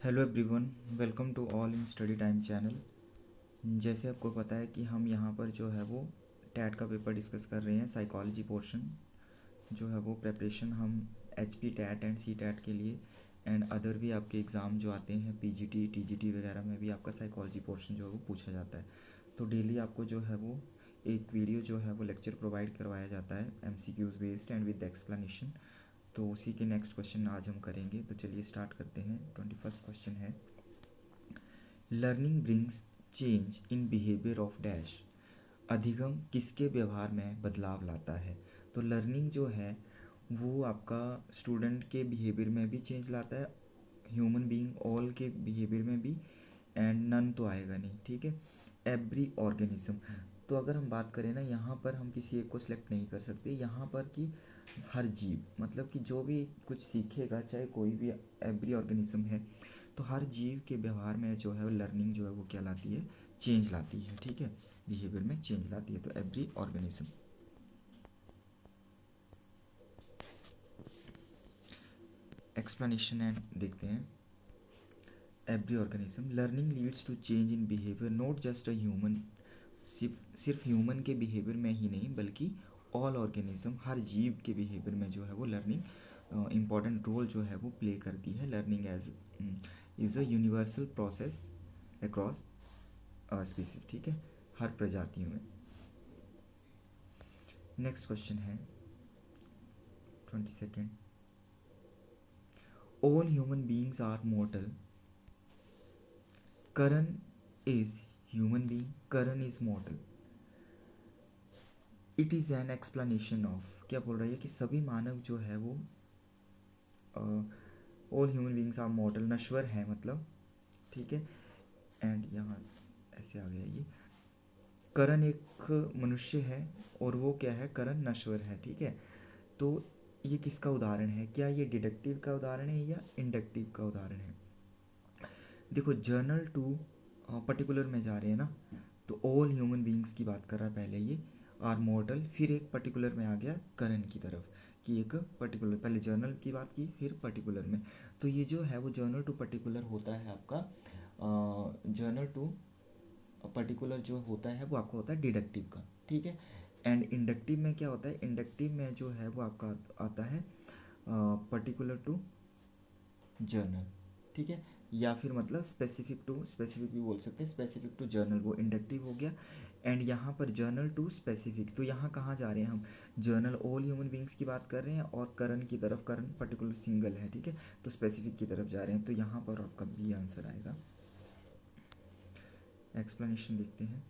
Hello everyone, welcome to all in study time channel. जैसे आपको पता है कि हम यहाँ पर जो है वो टैट का पेपर डिस्कस कर रहे हैं। साइकोलॉजी पोर्शन जो है वो प्रेपरेशन हम H P TET and C TET के लिए एंड अदर भी आपके एग्ज़ाम जो आते हैं पीजीटी टीजीटी वगैरह में भी आपका साइकोलॉजी पोर्शन जो है वो पूछा जाता है। तो डेली आपको जो है वो एक वीडियो जो है वो लेक्चर प्रोवाइड करवाया जाता है MCQs based and with explanation. तो उसी के नेक्स्ट क्वेश्चन आज हम करेंगे। तो चलिए स्टार्ट करते हैं। 21st क्वेश्चन है, learning brings change in behaviour of dash. अधिगम किसके व्यवहार में बदलाव लाता है? तो लर्निंग जो है वो आपका स्टूडेंट के बिहेवियर में भी चेंज लाता है, ह्यूमन बीइंग ऑल के बिहेवियर में भी, एंड नन तो आएगा नहीं। ठीक है, एवरी ऑर्गेनिज्म। तो अगर हम बात करें ना, यहाँ पर हम किसी एक को सिलेक्ट नहीं कर सकते। यहाँ पर कि हर जीव, मतलब कि जो भी कुछ सीखेगा, चाहे कोई भी एवरी ऑर्गेनिज्म है, तो हर जीव के व्यवहार में जो है लर्निंग जो है वो क्या लाती है? चेंज लाती है। ठीक है, बिहेवियर में चेंज लाती है। तो एवरी ऑर्गेनिज्म। एक्सप्लेनेशन एंड देखते हैं। Every organism learning leads to change in behaviour not just a human. सिर्फ ह्यूमन के बिहेवियर में ही नहीं बल्कि ऑल ऑर्गेनिज्म, हर जीव के बिहेवियर में जो है वो लर्निंग इम्पॉर्टेंट रोल जो है वो प्ले करती है। Learning as is a universal process across species. ठीक है, हर प्रजातियों में। नेक्स्ट क्वेश्चन है 22nd, all human beings are mortal. Karan is human being, Karan is mortal. It is an explanation of, क्या बोल रही है कि सभी मानव जो है वो all human beings are mortal, नश्वर है मतलब। ठीक है, एंड यहाँ ऐसे आ गया ये, करण एक मनुष्य है और वो क्या है? करण नश्वर है। ठीक है, तो ये किसका उदाहरण है? क्या ये डिडक्टिव का उदाहरण है या इंडक्टिव का उदाहरण है? देखो, जर्नल टू पर्टिकुलर में जा रहे हैं ना, तो ऑल ह्यूमन बींग्स की बात कर रहा है पहले ये, आर मॉर्टल, फिर एक पर्टिकुलर में आ गया करण की तरफ कि एक पर्टिकुलर, पहले जर्नल की बात की फिर पर्टिकुलर में। तो ये जो है वो जर्नल टू पर्टिकुलर होता है आपका, जर्नल टू पर्टिकुलर जो होता है वो आपका होता है डिडक्टिव का। ठीक है, एंड इंडक्टिव में क्या होता है? इंडक्टिव में जो है वो आपका आता है पर्टिकुलर टू जर्नल। ठीक है, या फिर मतलब स्पेसिफिक टू, स्पेसिफिक भी बोल सकते हैं, स्पेसिफिक टू जर्नल वो इंडक्टिव हो गया। एंड यहाँ पर जर्नल टू स्पेसिफिक, तो यहाँ कहाँ जा रहे हैं हम? जर्नल ऑल ह्यूमन बींग्स की बात कर रहे हैं और करण की तरफ, करण पर्टिकुलर सिंगल है। ठीक है, तो स्पेसिफिक की तरफ जा रहे हैं, तो यहाँ पर आपका बी आंसर आएगा। एक्सप्लेनेशन देखते हैं।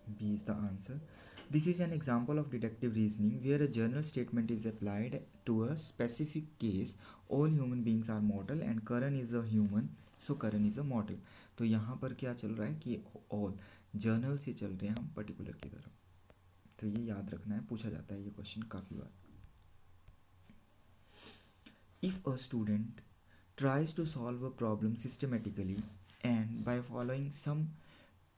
B is the answer. This is an example of deductive reasoning where a general statement is applied to a specific case. All human beings are mortal and Karan is a human, so Karan is a mortal. तो यहाँ पर क्या चल रहा है कि all journal से चल रहे हैं हम पर्टिकुलर की तरफ। तो ये याद रखना है, पूछा जाता है ये क्वेश्चन काफ़ी बार। If a student tries to solve a problem systematically and by following some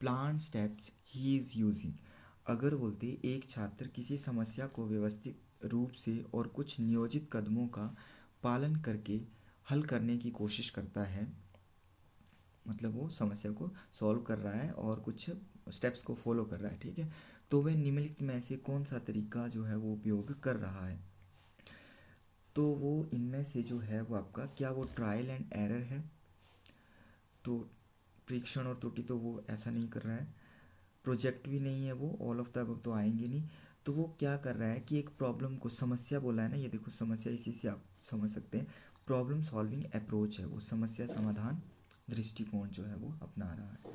planned steps he is using, अगर बोलते एक छात्र किसी समस्या को व्यवस्थित रूप से और कुछ नियोजित कदमों का पालन करके हल करने की कोशिश करता है, मतलब वो समस्या को सॉल्व कर रहा है और कुछ स्टेप्स को फॉलो कर रहा है। ठीक है, तो वह निम्नलिखित में से कौन सा तरीका जो है वो उपयोग कर रहा है? तो वो इनमें से जो है वो आपका क्या, वो ट्रायल एंड एरर है? तो परीक्षण और त्रुटि तो वो ऐसा नहीं कर रहा है। प्रोजेक्ट भी नहीं है वो, ऑल ऑफ द अबव तो आएंगे नहीं। तो वो क्या कर रहा है कि एक प्रॉब्लम को, समस्या बोला है ना, ये देखो समस्या, इसी से आप समझ सकते हैं प्रॉब्लम सॉल्विंग अप्रोच है वो, समस्या समाधान दृष्टिकोण जो है वो अपना रहा है।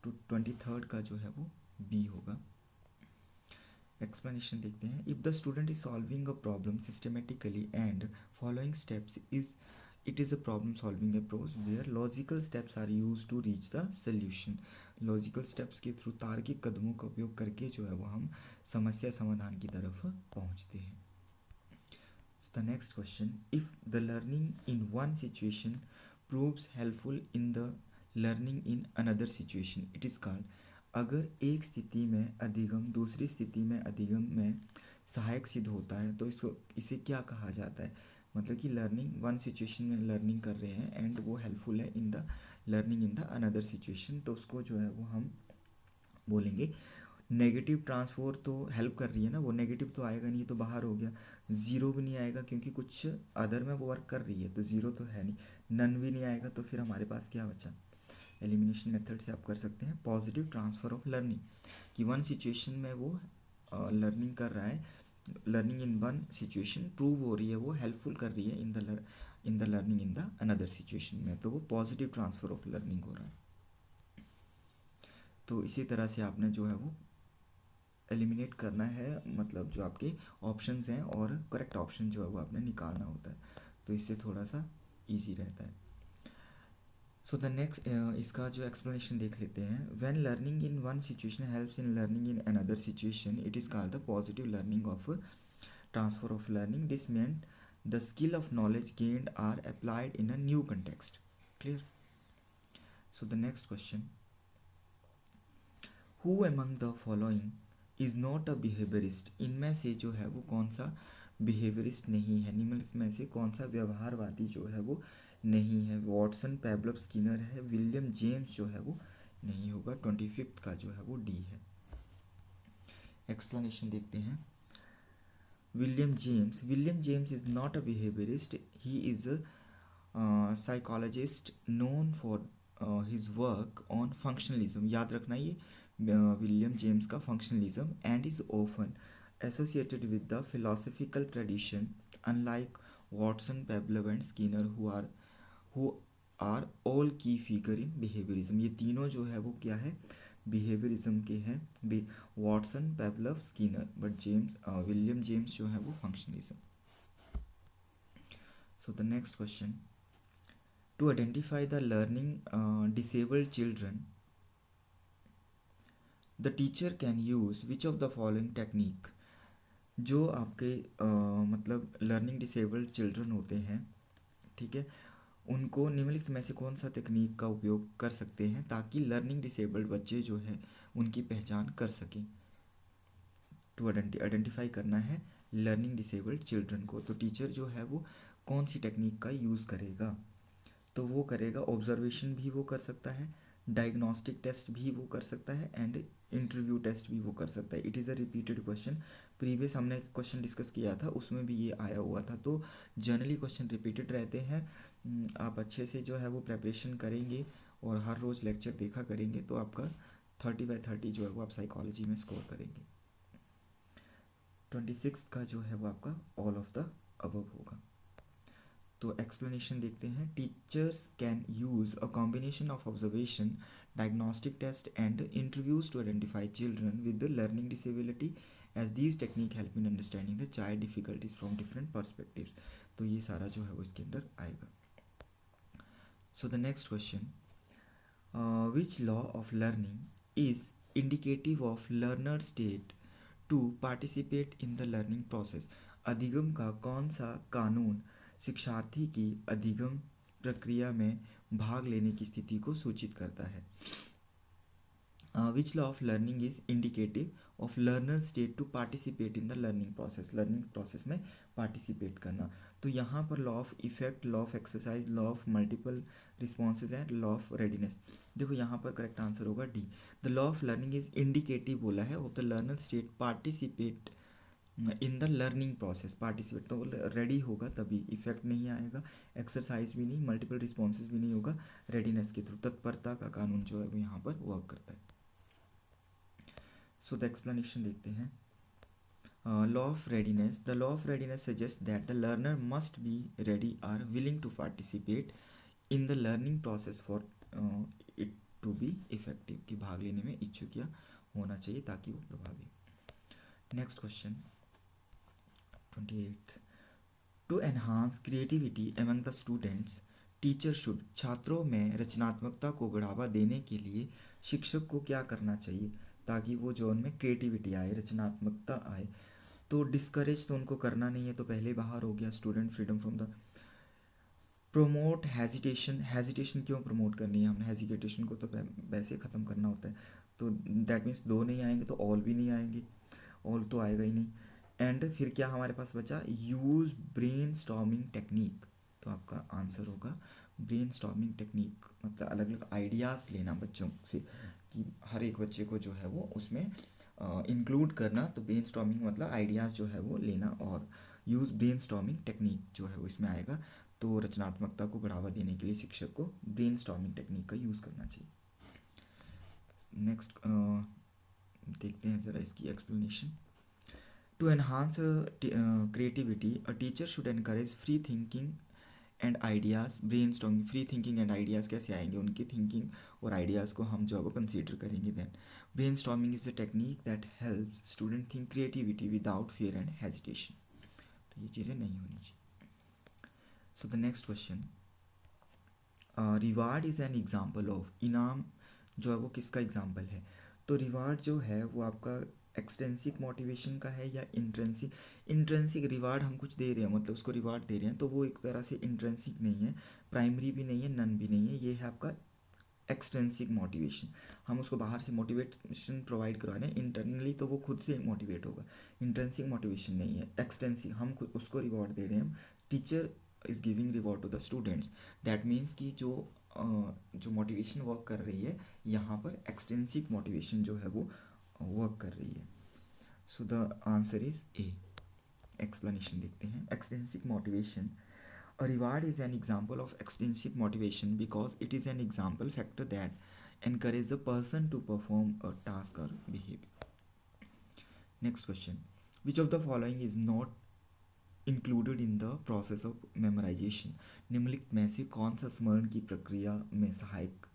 तो 23rd का जो है वो बी होगा। एक्सप्लेनेशन देखते हैं। If the student is solving a problem systematically and following steps is, it is a problem solving approach where logical steps are use to reach the solution. Logical steps के through, तार्किक कदमों का उपयोग करके जो है वो हम समस्या समाधान की तरफ पहुंचते हैं। The next question, if the learning in one situation proves helpful in the learning in another situation it is called. अगर एक स्थिति में अधिगम दूसरी स्थिति में अधिगम में सहायक सिद्ध होता है तो इसको, इसे क्या कहा जाता है? मतलब कि लर्निंग वन सिचुएशन में लर्निंग कर रहे हैं एंड वो हेल्पफुल है इन the learning in the another situation, तो उसको जो है वो हम बोलेंगे नेगेटिव ट्रांसफर। तो हेल्प कर रही है ना, वो नेगेटिव तो आएगा नहीं, तो बाहर हो गया। ज़ीरो भी नहीं आएगा क्योंकि कुछ अदर में वो वर्क कर रही है, तो ज़ीरो तो है नहीं। नन भी नहीं आएगा, तो फिर हमारे पास क्या बचा? एलिमिनेशन मेथड से आप कर सकते हैं पॉजिटिव ट्रांसफ़र ऑफ लर्निंग, कि वन सिचुएशन में वो लर्निंग कर रहा है, learning in one situation prove हो रही है, वो हेल्पफुल कर रही है इन the learning in the another situation में, तो वो पॉजिटिव ट्रांसफ़र ऑफ लर्निंग हो रहा है। तो इसी तरह से आपने जो है वो एलिमिनेट करना है, मतलब जो आपके ऑप्शंस हैं और करेक्ट ऑप्शन जो है वो आपने निकालना होता है, तो इससे थोड़ा सा इजी रहता है। सो द नेक्स्ट इसका जो एक्सप्लेनेशन देख लेते हैं। When learning in one situation helps in learning in another situation, it is called the positive learning of transfer of learning. This meant the skill of knowledge gained are applied in a new context. Clear? So the next question, who among the following is not a behaviorist? इनमें से जो है वो कौन सा behaviourist नहीं है, निम्नलिखित में से कौन सा व्यवहारवादी जो है वो नहीं है? वॉटसन, पैब्लो, स्किनर है, विलियम जेम्स जो है वो नहीं होगा। 25th का जो है वो डी है। एक्सप्लेनेशन देखते हैं। William James is not a behaviourist, he is psychologist known for his work on functionalism. याद रखना ये विलियम जेम्स का functionalism, and is often associated with the philosophical tradition unlike Watson, Pavlov and Skinner who are all key figure in behaviourism. ये तीनों जो है वो क्या है? बिहेवियरिज्म के हैं, Watson, Pablo, Skinner, but William James जो है वो functionalism. So the next question, to identify the learning disabled children, the teacher can use which of the following technique? जो आपके मतलब लर्निंग डिसेबल्ड चिल्ड्रन होते हैं, ठीक है, उनको निम्नलिखित में से कौन सा तकनीक का उपयोग कर सकते हैं ताकि लर्निंग डिसेबल्ड बच्चे जो है उनकी पहचान कर सकें? टू आइडेंटिफाई करना है लर्निंग डिसेबल्ड चिल्ड्रन को, तो टीचर जो है वो कौन सी टेक्निक का यूज़ करेगा? तो वो करेगा ऑब्जर्वेशन भी वो कर सकता है, डायग्नोस्टिक टेस्ट भी वो कर सकता है, एंड इंटरव्यू टेस्ट भी वो कर सकता है। It is a repeated question, previous हमने क्वेश्चन डिस्कस किया था उसमें भी ये आया हुआ था, तो जनरली क्वेश्चन रिपीटेड रहते हैं। आप अच्छे से जो है वो प्रेपरेशन करेंगे और हर रोज़ लेक्चर देखा करेंगे तो आपका 30/30 जो है वो आप साइकोलॉजी में स्कोर करेंगे। 26 का जो है वो आपका ऑल ऑफ द अबव होगा। तो एक्सप्लेनेशन देखते हैं। Teachers can use a combination of observation, diagnostic test and interviews to identify children with learning disability as these technique help in understanding the child difficulties from different perspectives. तो ये सारा जो है वो इसके अंदर आएगा। So the next question, which law of learning is indicative of learner state to participate in the learning process? अधिगम का कौन सा कानून शिक्षार्थी की अधिगम प्रक्रिया में भाग लेने की स्थिति को सूचित करता है? Which law of learning is indicative of learner state to participate in the learning process में पार्टिसिपेट करना? तो यहाँ पर law of effect, law of exercise, law of multiple responses and law of readiness. देखो यहाँ पर करेक्ट आंसर होगा D. The law of learning is indicative बोला है of the learner state participate in the learning process. Participate तो ready होगा तभी, effect नहीं आएगा, एक्सरसाइज भी नहीं, मल्टीपल रिस्पॉन्सेज भी नहीं होगा, रेडीनेस के थ्रू तत्परता का कानून जो है वो यहाँ पर वर्क करता है। सो द एक्सप्लेनेशन देखते हैं। Law of readiness, the law of readiness suggest that the learner must be ready or willing to participate in the learning process for it to be effective, कि भाग लेने में इच्छुक या होना चाहिए ताकि वो प्रभावी। Next question 28, to enhance creativity among the students teacher should, छात्रों में रचनात्मकता को बढ़ावा देने के लिए शिक्षक को क्या करना चाहिए ताकि वो जो उनमें क्रिएटिविटी आए, रचनात्मकता आए? तो डिस्करेज तो उनको करना नहीं है, तो पहले बाहर हो गया student freedom from the. Promote hesitation, hesitation क्यों प्रमोट करनी है हमने? हेजिटेशन को तो वैसे ख़त्म करना होता है, तो दैट मीन्स दो नहीं आएंगे तो ऑल भी नहीं आएंगे, ऑल तो आएगा ही नहीं। एंड फिर क्या हमारे पास बचा, यूज़ ब्रेन स्टॉर्मिंग टेक्निक। तो आपका आंसर होगा ब्रेन स्टॉर्मिंग टेक्निक, मतलब अलग अलग आइडियाज़ लेना बच्चों से, कि हर एक बच्चे को जो है वो उसमें इंक्लूड करना। तो ब्रेन स्टॉर्मिंग मतलब आइडियाज़ जो है वो लेना, और यूज़ ब्रेन स्टॉर्मिंग टेक्निक जो है वो इसमें आएगा। तो रचनात्मकता को बढ़ावा देने के लिए शिक्षक को ब्रेन स्टॉर्मिंग टेक्निक का यूज़ करना चाहिए। नेक्स्ट देखते हैं ज़रा इसकी explanation. To enhance creativity a teacher should encourage free thinking and ideas. Brainstorming, free thinking and ideas कैसे आएंगे, उनकी थिंकिंग और आइडियाज़ को हम जो है वो कंसीडर करेंगे। Then brainstorming is a technique that help student think creativity without fear and hesitation. तो ये चीज़ें नहीं होनी चाहिए। So the next question, reward is an example of, इनाम जो है वो किसका एग्जाम्पल है। तो रिवार्ड जो है वो आपका एक्सटेंसिक मोटिवेशन का है या इंट्रेंसिक। इंट्रेंसिक रिवार्ड हम कुछ दे रहे हैं, मतलब उसको रिवार्ड दे रहे हैं, तो वो एक तरह से इंट्रेंसिक नहीं है, प्राइमरी भी नहीं है, नन भी नहीं है, ये है आपका एक्सटेंसिक मोटिवेशन। हम उसको बाहर से मोटिवेशन प्रोवाइड करवा रहे हैं, इंटरनली तो वो खुद से मोटिवेट होगा। इंट्रेंसिक मोटिवेशन नहीं है, एक्सटेंसिक, हम खुद उसको रिवॉर्ड दे रहे हैं। Teacher is giving reward to the students, that means कि जो मोटिवेशन वर्क कर रही है यहाँ पर एक्सटेंसिक मोटिवेशन जो है वो वर्क कर रही है। So the answer is a. Explanation देखते हैं। Extrinsic motivation, a reward is an example of extrinsic motivation because it is an example factor that encourages a person to perform a task or behavior. Next question, which of the following is not included in the process of memorisation. निम्नलिखित में से कौन सा स्मरण की प्रक्रिया में सहायक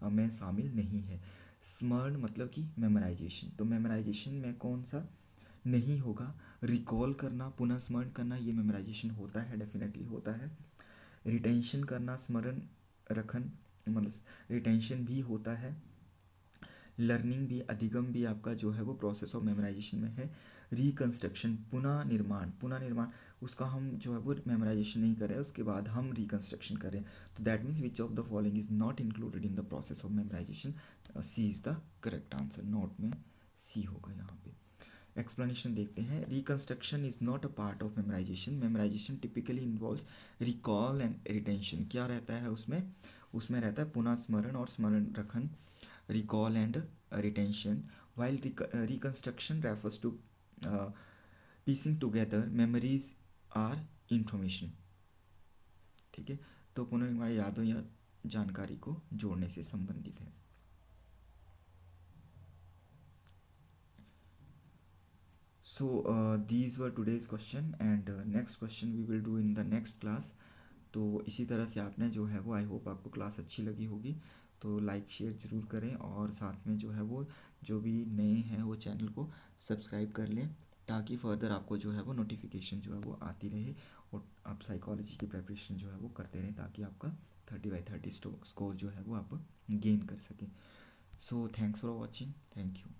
में शामिल नहीं है। स्मरण मतलब कि मेमोराइजेशन, तो मेमोराइजेशन में कौन सा नहीं होगा। रिकॉल करना, पुनः स्मरण करना, ये मेमोराइजेशन होता है, डेफिनेटली होता है। रिटेंशन करना, स्मरण रखन, मतलब रिटेंशन भी होता है। लर्निंग भी, अधिगम भी आपका जो है वो प्रोसेस ऑफ मेमोराइजेशन में है। रिकंस्ट्रक्शन, पुनः निर्माण, पुनः निर्माण उसका हम जो है वो मेमोराइजेशन नहीं कर रहे हैं, उसके बाद हम रिकंस्ट्रक्शन कर रहे हैं। तो that means which of the following is not included in the process of memorization. C is the correct answer, note में सी होगा यहाँ पे। एक्सप्लेनेशन देखते हैं। Reconstruction is not a part of memorization. Memorization typically involves recall and retention. क्या रहता है उसमें, उसमें रहता है पुनः स्मरण और स्मरण रखन, recall and retention, while reconstruction refers to piecing together memories or information। ठीक है, तो पुनर्निर्माण यादों या जानकारी को जोड़ने से संबंधित है। So these were today's question and next question we will do in the next class। तो इसी तरह से आपने जो है वो, आई होप आपको क्लास अच्छी लगी होगी, तो लाइक शेयर ज़रूर करें, और साथ में जो है वो जो भी नए हैं वो चैनल को सब्सक्राइब कर लें, ताकि फर्दर आपको जो है वो नोटिफिकेशन जो है वो आती रहे, और आप साइकोलॉजी की प्रिपरेशन जो है वो करते रहें, ताकि आपका 30/30 स्कोर जो है वो आप गेन कर सकें। So thanks for watching, thank you.